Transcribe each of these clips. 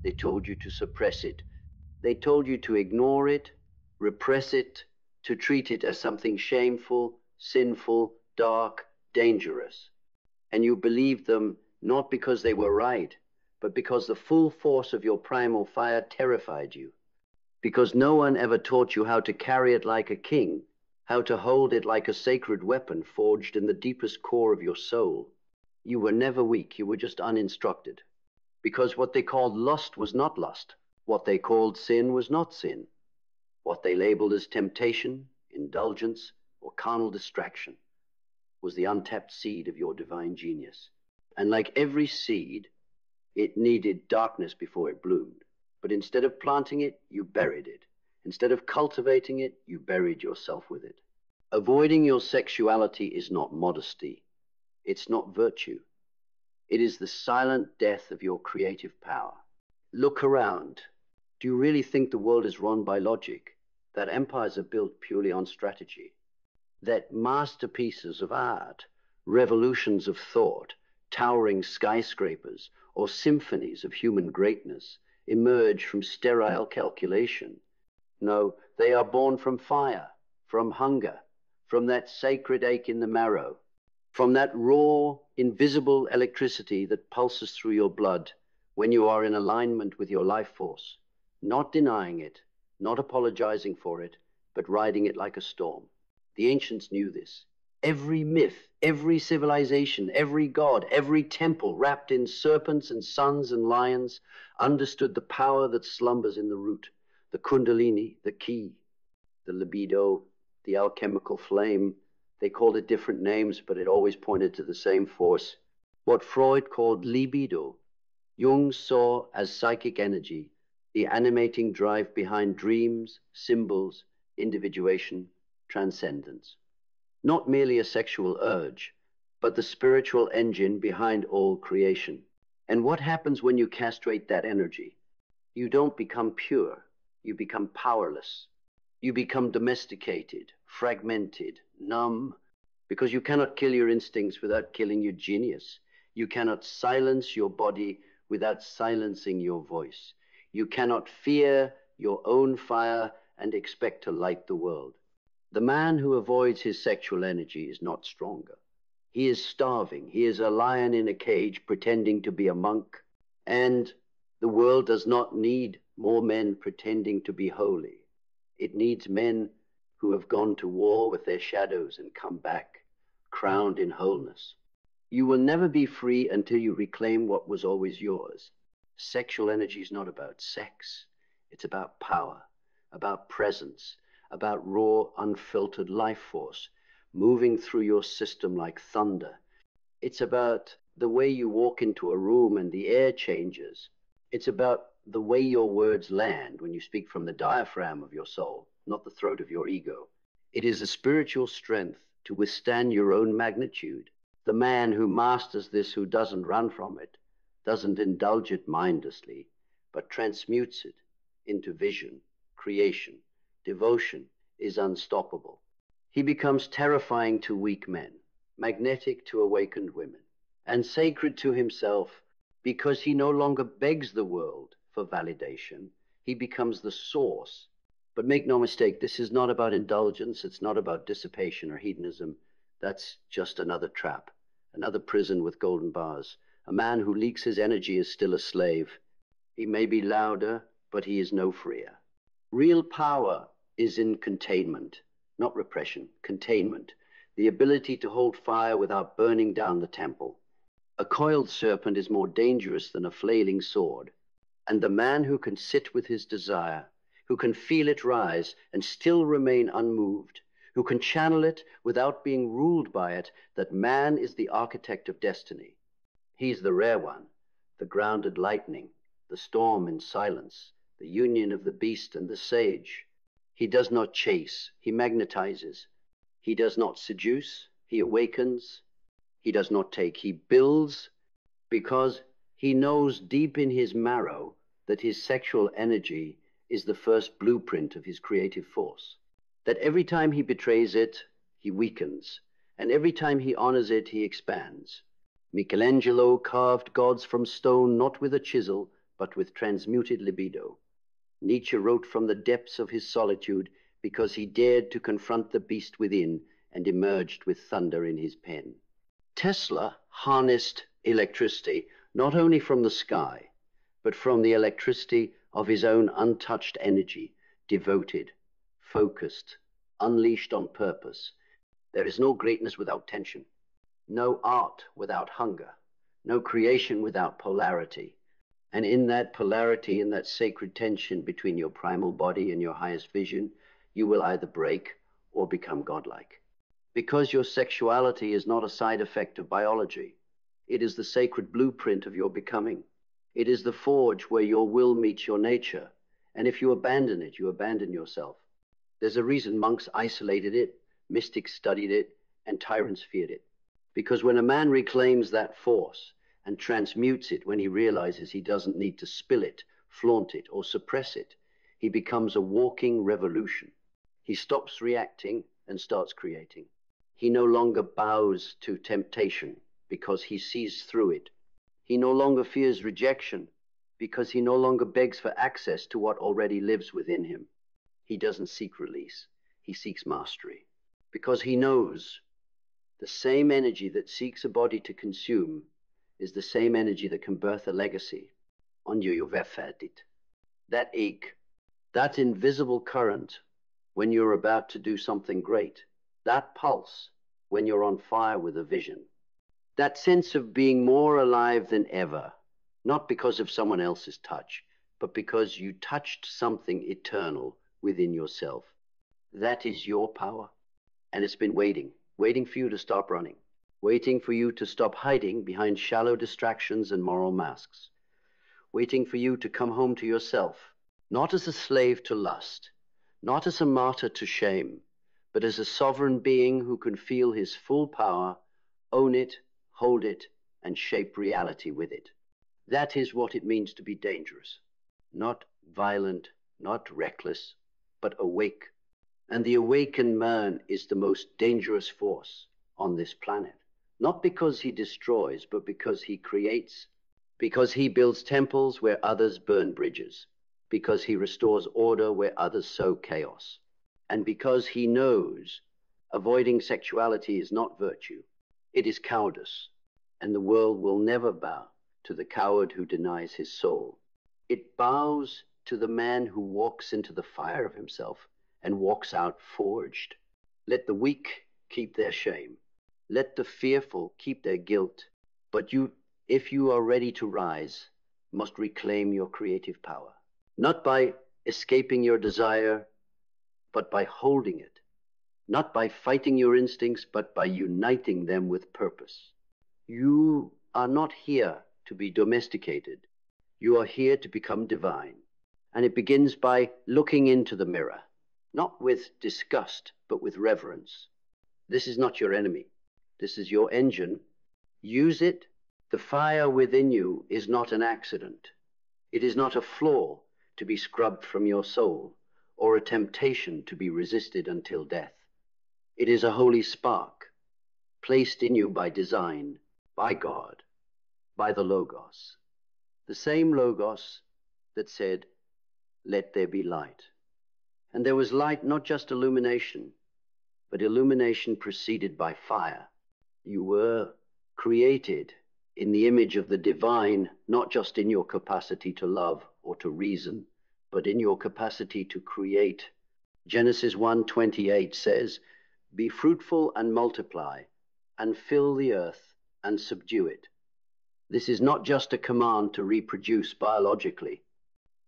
They told you to suppress it. They told you to ignore it, repress it, to treat it as something shameful, sinful, dark, dangerous. And you believed them not because they were right, but because the full force of your primal fire terrified you. Because no one ever taught you how to carry it like a king, how to hold it like a sacred weapon forged in the deepest core of your soul. You were never weak, you were just uninstructed. Because what they called lust was not lust. What they called sin was not sin. What they labeled as temptation, indulgence, or carnal distraction was the untapped seed of your divine genius. And like every seed, it needed darkness before it bloomed. But instead of planting it, you buried it. Instead of cultivating it, you buried yourself with it. Avoiding your sexuality is not modesty. It's not virtue. It is the silent death of your creative power. Look around. Do you really think the world is run by logic? That empires are built purely on strategy? That masterpieces of art, revolutions of thought, towering skyscrapers, or symphonies of human greatness emerge from sterile calculation? No, they are born from fire, from hunger, from that sacred ache in the marrow, from that raw, invisible electricity that pulses through your blood when you are in alignment with your life force, not denying it, not apologizing for it, but riding it like a storm. The ancients knew this. Every myth, every civilization, every god, every temple wrapped in serpents and suns and lions understood the power that slumbers in the root, the kundalini, the ki, the libido, the alchemical flame. They called it different names, but it always pointed to the same force. What Freud called libido, Jung saw as psychic energy, the animating drive behind dreams, symbols, individuation, transcendence. Not merely a sexual urge, but the spiritual engine behind all creation. And what happens when you castrate that energy? You don't become pure, you become powerless. You become domesticated, fragmented, numb, because you cannot kill your instincts without killing your genius. You cannot silence your body without silencing your voice. You cannot fear your own fire and expect to light the world. The man who avoids his sexual energy is not stronger. He is starving. He is a lion in a cage pretending to be a monk. And the world does not need more men pretending to be holy. It needs men who have gone to war with their shadows and come back, crowned in wholeness. You will never be free until you reclaim what was always yours. Sexual energy is not about sex. It's about power, about presence, about raw, unfiltered life force, moving through your system like thunder. It's about the way you walk into a room and the air changes. It's about the way your words land when you speak from the diaphragm of your soul, not the throat of your ego. It is a spiritual strength to withstand your own magnitude. The man who masters this, who doesn't run from it, doesn't indulge it mindlessly, but transmutes it into vision, creation, devotion, is unstoppable. He becomes terrifying to weak men, magnetic to awakened women, and sacred to himself because he no longer begs the world for validation. He becomes the source. But make no mistake, this is not about indulgence. It's not about dissipation or hedonism. That's just another trap, another prison with golden bars. A man who leaks his energy is still a slave. He may be louder, but he is no freer. Real power is in containment, not repression, containment, the ability to hold fire without burning down the temple. A coiled serpent is more dangerous than a flailing sword. And the man who can sit with his desire, who can feel it rise and still remain unmoved, who can channel it without being ruled by it, that man is the architect of destiny. He's the rare one, the grounded lightning, the storm in silence, the union of the beast and the sage. He does not chase, he magnetizes. He does not seduce, he awakens. He does not take, he builds, because he knows deep in his marrow that his sexual energy is the first blueprint of his creative force. That every time he betrays it, he weakens, and every time he honors it, he expands. Michelangelo carved gods from stone not with a chisel, but with transmuted libido. Nietzsche wrote from the depths of his solitude because he dared to confront the beast within and emerged with thunder in his pen. Tesla harnessed electricity not only from the sky, but from the electricity of his own untouched energy, devoted, focused, unleashed on purpose. There is no greatness without tension, no art without hunger, no creation without polarity. And in that polarity, in that sacred tension between your primal body and your highest vision, you will either break or become godlike. Because your sexuality is not a side effect of biology. It is the sacred blueprint of your becoming. It is the forge where your will meets your nature. And if you abandon it, you abandon yourself. There's a reason monks isolated it, mystics studied it, and tyrants feared it. Because when a man reclaims that force and transmutes it, when he realizes he doesn't need to spill it, flaunt it, or suppress it, he becomes a walking revolution. He stops reacting and starts creating. He no longer bows to temptation because he sees through it. He no longer fears rejection because he no longer begs for access to what already lives within him. He doesn't seek release. He seeks mastery because he knows the same energy that seeks a body to consume is the same energy that can birth a legacy. On you färdigt. That ache, that invisible current when you're about to do something great, that pulse when you're on fire with a vision, that sense of being more alive than ever, not because of someone else's touch, but because you touched something eternal within yourself. That is your power. And it's been waiting for you to stop running, waiting for you to stop hiding behind shallow distractions and moral masks, waiting for you to come home to yourself, not as a slave to lust, not as a martyr to shame, but as a sovereign being who can feel his full power, own it, hold it, and shape reality with it. That is what it means to be dangerous. Not violent, not reckless, but awake. And the awakened man is the most dangerous force on this planet. Not because he destroys, but because he creates. Because he builds temples where others burn bridges. Because he restores order where others sow chaos. And because he knows avoiding sexuality is not virtue, it is cowardice. And the world will never bow to the coward who denies his soul. It bows to the man who walks into the fire of himself and walks out forged. Let the weak keep their shame. Let the fearful keep their guilt. But you, if you are ready to rise, must reclaim your creative power. Not by escaping your desire, but by holding it. Not by fighting your instincts, but by uniting them with purpose. You are not here to be domesticated. You are here to become divine. And it begins by looking into the mirror, not with disgust, but with reverence. This is not your enemy. This is your engine. Use it. The fire within you is not an accident. It is not a flaw to be scrubbed from your soul, or a temptation to be resisted until death. It is a holy spark, placed in you by design, by God, by the Logos. The same Logos that said, "Let there be light." And there was light, not just illumination, but illumination preceded by fire. You were created in the image of the divine, not just in your capacity to love or to reason, but in your capacity to create. Genesis 1:28 says, "Be fruitful and multiply, and fill the earth and subdue it." This is not just a command to reproduce biologically.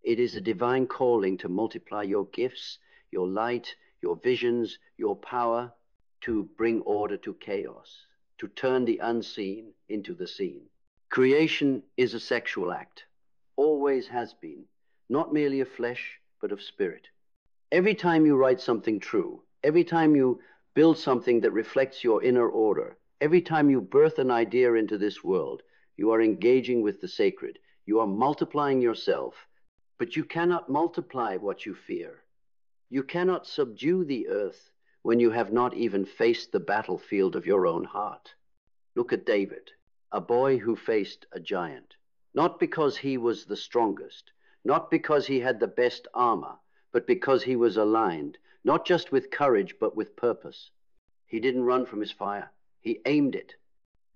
It is a divine calling to multiply your gifts, your light, your visions, your power, to bring order to chaos, to turn the unseen into the seen. Creation is a sexual act, always has been, not merely of flesh, but of spirit. Every time you write something true, every time you build something that reflects your inner order, every time you birth an idea into this world, you are engaging with the sacred. You are multiplying yourself, but you cannot multiply what you fear. You cannot subdue the earth when you have not even faced the battlefield of your own heart. Look at David, a boy who faced a giant. Not because he was the strongest, not because he had the best armor, but because he was aligned, not just with courage, but with purpose. He didn't run from his fire. He aimed it.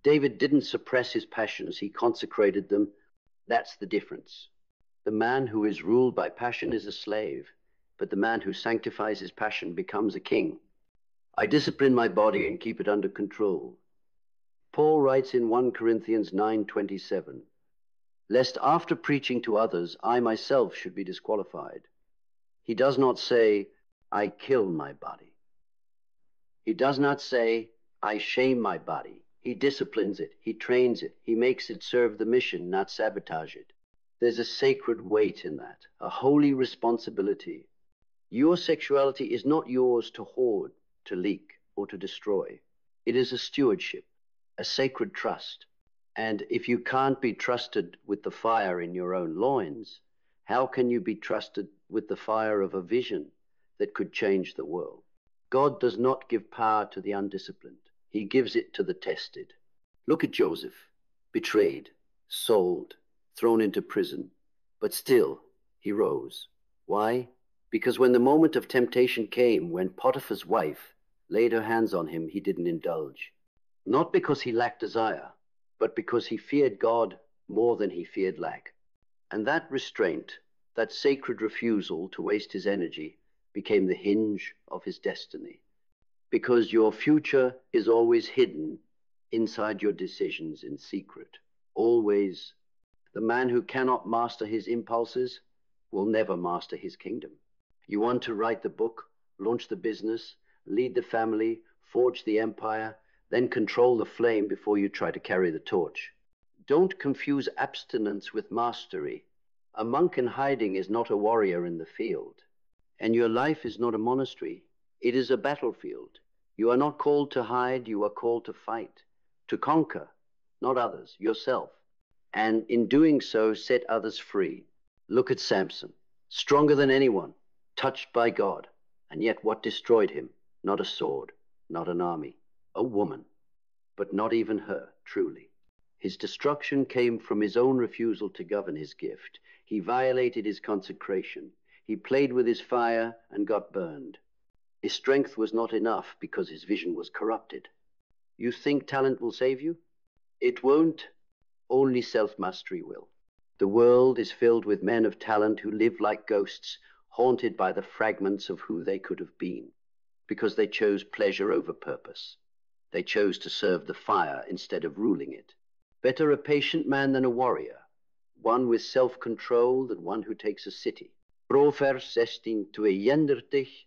David didn't suppress his passions. He consecrated them. That's the difference. The man who is ruled by passion is a slave, but the man who sanctifies his passion becomes a king. I discipline my body and keep it under control. Paul writes in 1 Corinthians 9:27, lest after preaching to others, I myself should be disqualified. He does not say, I kill my body. He does not say, I shame my body. He disciplines it. He trains it. He makes it serve the mission, not sabotage it. There's a sacred weight in that, a holy responsibility. Your sexuality is not yours to hoard, to leak, or to destroy. It is a stewardship, a sacred trust. And if you can't be trusted with the fire in your own loins, how can you be trusted with the fire of a vision that could change the world? God does not give power to the undisciplined. He gives it to the tested. Look at Joseph, betrayed, sold, thrown into prison, but still he rose. Why? Because when the moment of temptation came, when Potiphar's wife laid her hands on him, he didn't indulge. Not because he lacked desire, but because he feared God more than he feared lack. And that restraint, that sacred refusal to waste his energy, became the hinge of his destiny. Because your future is always hidden inside your decisions in secret. Always. The man who cannot master his impulses will never master his kingdom. You want to write the book, launch the business, lead the family, forge the empire, then control the flame before you try to carry the torch. Don't confuse abstinence with mastery. A monk in hiding is not a warrior in the field. And your life is not a monastery. It is a battlefield. You are not called to hide, you are called to fight, to conquer, not others, yourself. And in doing so, set others free. Look at Samson, stronger than anyone, touched by God. And yet what destroyed him? Not a sword, not an army, a woman. But not even her, truly. His destruction came from his own refusal to govern his gift. He violated his consecration. He played with his fire and got burned. His strength was not enough because his vision was corrupted. You think talent will save you? It won't. Only self-mastery will. The world is filled with men of talent who live like ghosts, haunted by the fragments of who they could have been, because they chose pleasure over purpose. They chose to serve the fire instead of ruling it. Better a patient man than a warrior, one with self-control than one who takes a city. Profer sestin tueyendertich.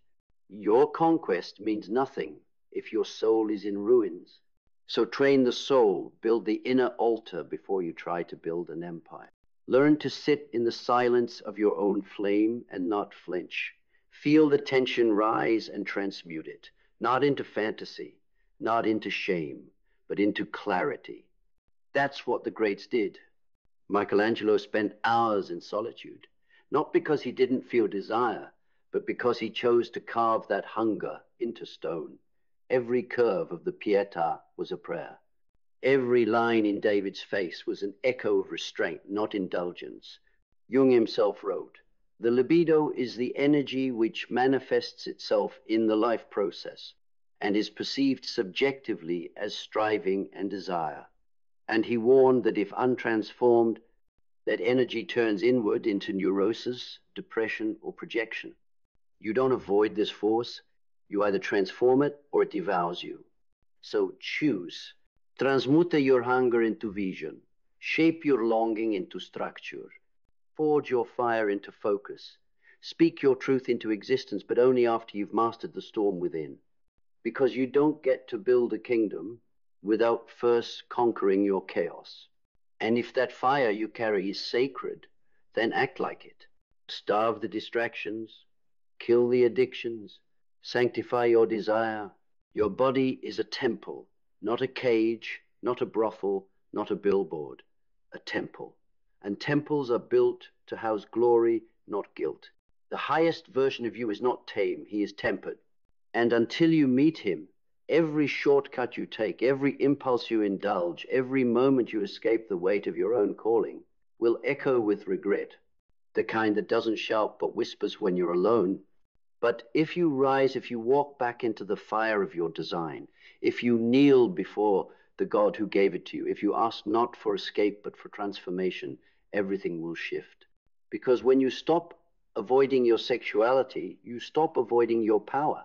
Your conquest means nothing if your soul is in ruins. So train the soul, build the inner altar before you try to build an empire. Learn to sit in the silence of your own flame and not flinch. Feel the tension rise and transmute it, not into fantasy, not into shame, but into clarity. That's what the greats did. Michelangelo spent hours in solitude, not because he didn't feel desire, but because he chose to carve that hunger into stone. Every curve of the Pietà was a prayer. Every line in David's face was an echo of restraint, not indulgence. Jung himself wrote, the libido is the energy which manifests itself in the life process and is perceived subjectively as striving and desire. And he warned that if untransformed, that energy turns inward into neurosis, depression, or projection. You don't avoid this force. You either transform it or it devours you. So choose. Transmute your hunger into vision. Shape your longing into structure. Forge your fire into focus. Speak your truth into existence, but only after you've mastered the storm within. Because you don't get to build a kingdom without first conquering your chaos. And if that fire you carry is sacred, then act like it. Starve the distractions. Kill the addictions. Sanctify your desire. Your body is a temple, not a cage, not a brothel, not a billboard. A temple. And temples are built to house glory, not guilt. The highest version of you is not tame, he is tempered. And until you meet him, every shortcut you take, every impulse you indulge, every moment you escape the weight of your own calling, will echo with regret, the kind that doesn't shout but whispers when you're alone. But if you rise, if you walk back into the fire of your design, if you kneel before the God who gave it to you, if you ask not for escape but for transformation, everything will shift. Because when you stop avoiding your sexuality, you stop avoiding your power.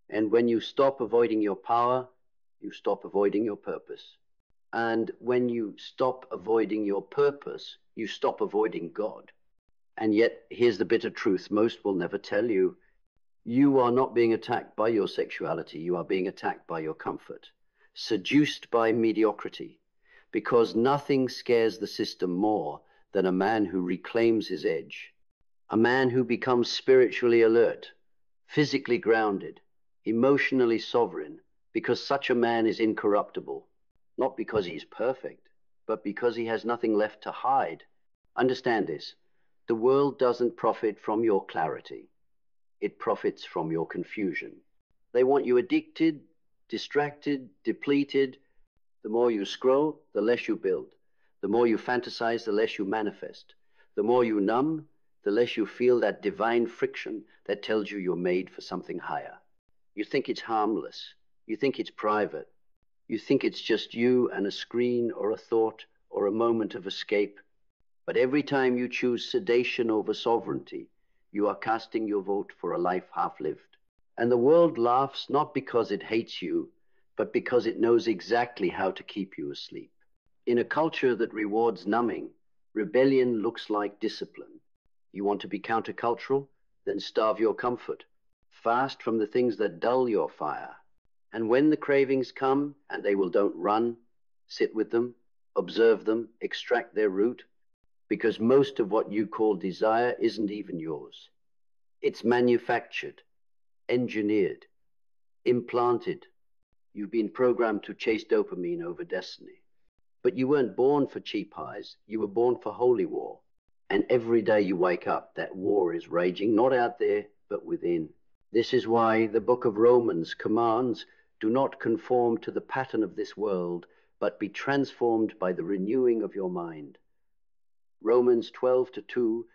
And when you stop avoiding your power, you stop avoiding your purpose. And when you stop avoiding your purpose, you stop avoiding God. And yet, here's the bitter truth most will never tell you. You are not being attacked by your sexuality. You are being attacked by your comfort, seduced by mediocrity, because nothing scares the system more than a man who reclaims his edge, a man who becomes spiritually alert, physically grounded, emotionally sovereign, because such a man is incorruptible, not because he's perfect, but because he has nothing left to hide. Understand this. The world doesn't profit from your clarity. It profits from your confusion. They want you addicted, distracted, depleted. The more you scroll, the less you build. The more you fantasize, the less you manifest. The more you numb, the less you feel that divine friction that tells you you're made for something higher. You think it's harmless. You think it's private. You think it's just you and a screen or a thought or a moment of escape. But every time you choose sedation over sovereignty, you are casting your vote for a life half-lived. And the world laughs not because it hates you, but because it knows exactly how to keep you asleep. In a culture that rewards numbing, rebellion looks like discipline. You want to be countercultural? Then starve your comfort. Fast from the things that dull your fire. And when the cravings come, and they don't run, sit with them, observe them, extract their root, because most of what you call desire isn't even yours. It's manufactured, engineered, implanted. You've been programmed to chase dopamine over destiny. But you weren't born for cheap highs. You were born for holy war. And every day you wake up, that war is raging, not out there, but within. This is why the book of Romans commands, do not conform to the pattern of this world, but be transformed by the renewing of your mind. Romans 12:2,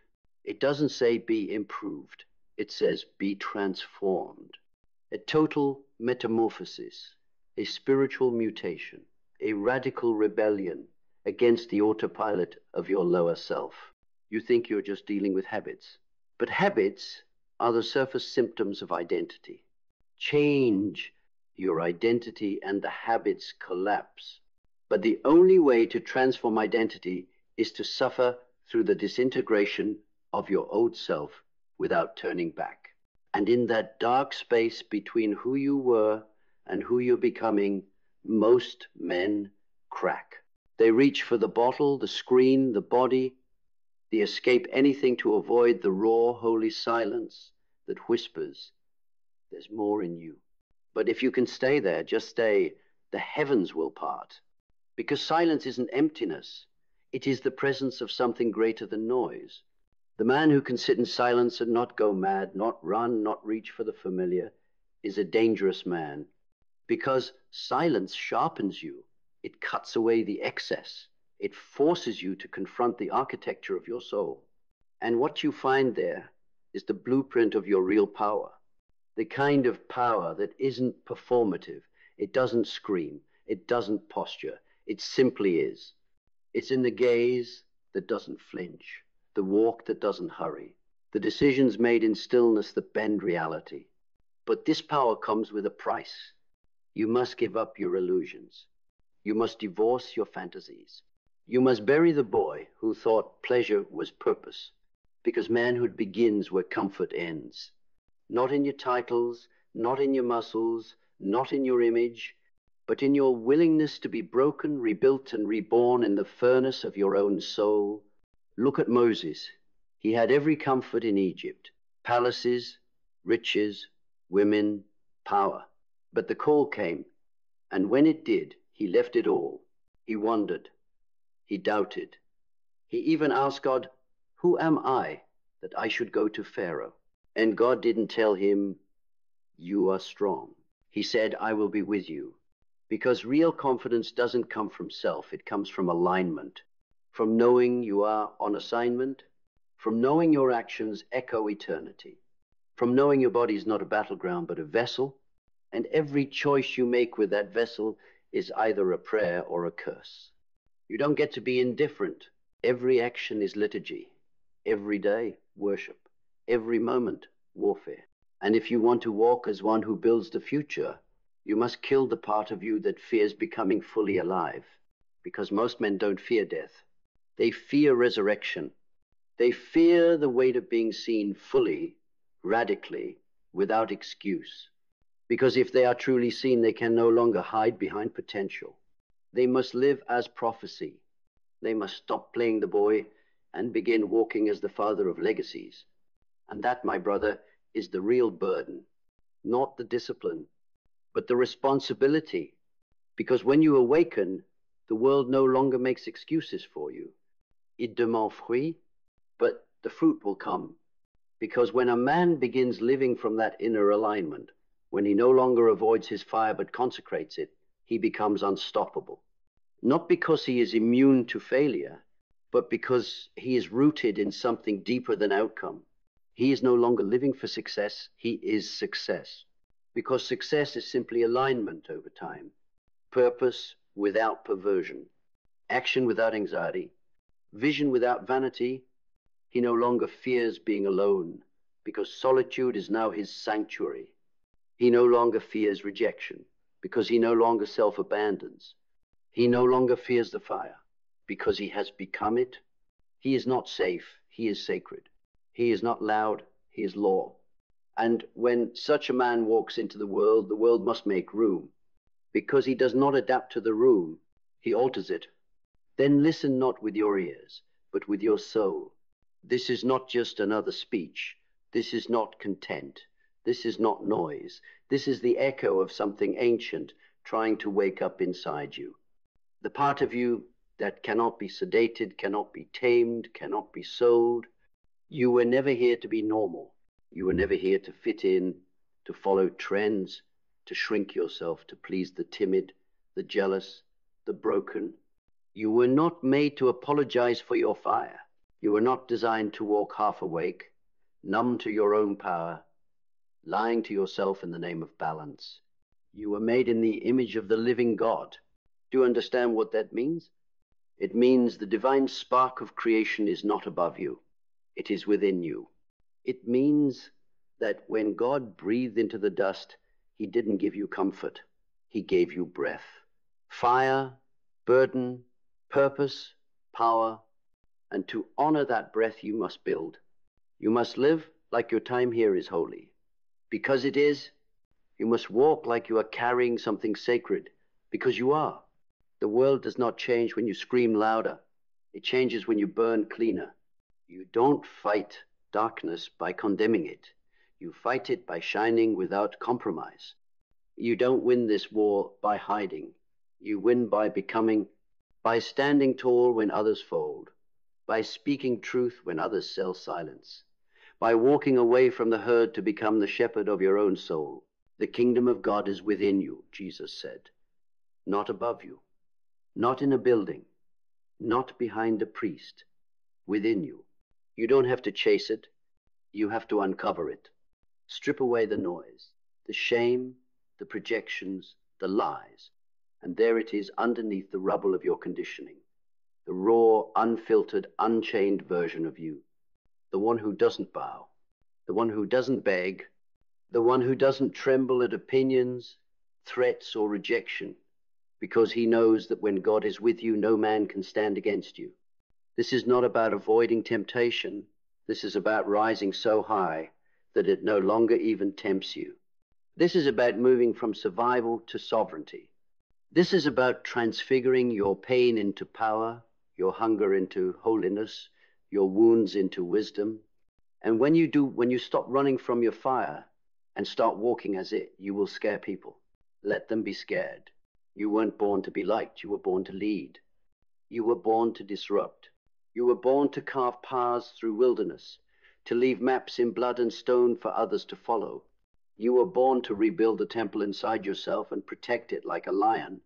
it doesn't say be improved. It says be transformed. A total metamorphosis, a spiritual mutation, a radical rebellion against the autopilot of your lower self. You think you're just dealing with habits. But habits are the surface symptoms of identity. Change your identity and the habits collapse. But the only way to transform identity is to suffer through the disintegration of your old self without turning back. And in that dark space between who you were and who you're becoming, most men crack. They reach for the bottle, the screen, the body. They escape anything to avoid the raw, holy silence that whispers, there's more in you. But if you can stay there, just stay, the heavens will part. Because silence isn't emptiness. It is the presence of something greater than noise. The man who can sit in silence and not go mad, not run, not reach for the familiar, is a dangerous man. Because silence sharpens you. It cuts away the excess. It forces you to confront the architecture of your soul. And what you find there is the blueprint of your real power. The kind of power that isn't performative. It doesn't scream. It doesn't posture. It simply is. It's in the gaze that doesn't flinch, the walk that doesn't hurry, the decisions made in stillness that bend reality. But this power comes with a price. You must give up your illusions. You must divorce your fantasies. You must bury the boy who thought pleasure was purpose, because manhood begins where comfort ends. Not in your titles, not in your muscles, not in your image, but in your willingness to be broken, rebuilt, and reborn in the furnace of your own soul. Look at Moses. He had every comfort in Egypt, palaces, riches, women, power. But the call came, and when it did, he left it all. He wondered. He doubted. He even asked God, who am I that I should go to Pharaoh? And God didn't tell him, you are strong. He said, I will be with you. Because real confidence doesn't come from self, it comes from alignment, from knowing you are on assignment, from knowing your actions echo eternity, from knowing your body is not a battleground but a vessel, and every choice you make with that vessel is either a prayer or a curse. You don't get to be indifferent. Every action is liturgy. Every day, worship. Every moment, warfare. And if you want to walk as one who builds the future, you must kill the part of you that fears becoming fully alive. Because most men don't fear death. They fear resurrection. They fear the weight of being seen fully, radically, without excuse. Because if they are truly seen, they can no longer hide behind potential. They must live as prophecy. They must stop playing the boy and begin walking as the father of legacies. And that, my brother, is the real burden, not the discipline, but the responsibility. Because when you awaken, the world no longer makes excuses for you. Il demande fruit, but the fruit will come. Because when a man begins living from that inner alignment, when he no longer avoids his fire but consecrates it, he becomes unstoppable. Not because he is immune to failure, but because he is rooted in something deeper than outcome. He is no longer living for success, he is success. Because success is simply alignment over time, purpose without perversion, action without anxiety, vision without vanity. He no longer fears being alone, because solitude is now his sanctuary. He no longer fears rejection, because he no longer self-abandons. He no longer fears the fire, because he has become it. He is not safe, he is sacred. He is not loud, he is law. And when such a man walks into the world must make room. Because he does not adapt to the room, he alters it. Then listen not with your ears, but with your soul. This is not just another speech. This is not content. This is not noise. This is the echo of something ancient trying to wake up inside you. The part of you that cannot be sedated, cannot be tamed, cannot be sold. You were never here to be normal. You were never here to fit in, to follow trends, to shrink yourself, to please the timid, the jealous, the broken. You were not made to apologize for your fire. You were not designed to walk half awake, numb to your own power, lying to yourself in the name of balance. You were made in the image of the living God. Do you understand what that means? It means the divine spark of creation is not above you. It is within you. It means that when God breathed into the dust, he didn't give you comfort. He gave you breath. Fire, burden, purpose, power, and to honor that breath you must build. You must live like your time here is holy. Because it is, you must walk like you are carrying something sacred, because you are. The world does not change when you scream louder. It changes when you burn cleaner. You don't fight darkness by condemning it. You fight it by shining without compromise. You don't win this war by hiding. You win by becoming, by standing tall when others fold, by speaking truth when others sell silence, by walking away from the herd to become the shepherd of your own soul. The kingdom of God is within you, Jesus said, not above you, not in a building, not behind a priest, within you. You don't have to chase it. You have to uncover it. Strip away the noise, the shame, the projections, the lies, and there it is underneath the rubble of your conditioning, the raw, unfiltered, unchained version of you, the one who doesn't bow, the one who doesn't beg, the one who doesn't tremble at opinions, threats, or rejection, because he knows that when God is with you, no man can stand against you. This is not about avoiding temptation. This is about rising so high that it no longer even tempts you. This is about moving from survival to sovereignty. This is about transfiguring your pain into power, your hunger into holiness, your wounds into wisdom. And when you stop running from your fire and start walking as it, you will scare people. Let them be scared. You weren't born to be liked. You were born to lead. You were born to disrupt. You were born to carve paths through wilderness, to leave maps in blood and stone for others to follow. You were born to rebuild the temple inside yourself and protect it like a lion.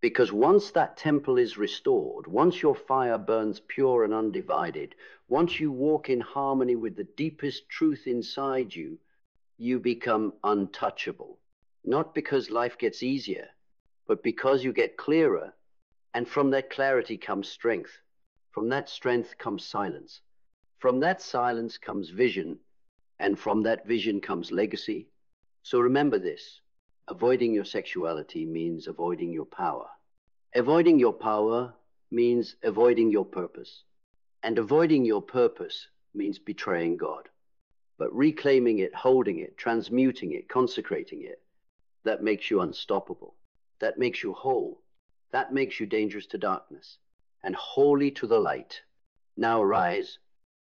Because once that temple is restored, once your fire burns pure and undivided, once you walk in harmony with the deepest truth inside you, you become untouchable. Not because life gets easier, but because you get clearer, and from that clarity comes strength. From that strength comes silence. From that silence comes vision, and from that vision comes legacy. So remember this: avoiding your sexuality means avoiding your power. Avoiding your power means avoiding your purpose. And avoiding your purpose means betraying God. But reclaiming it, holding it, transmuting it, consecrating it, that makes you unstoppable. That makes you whole. That makes you dangerous to darkness and holy to the light. Now arise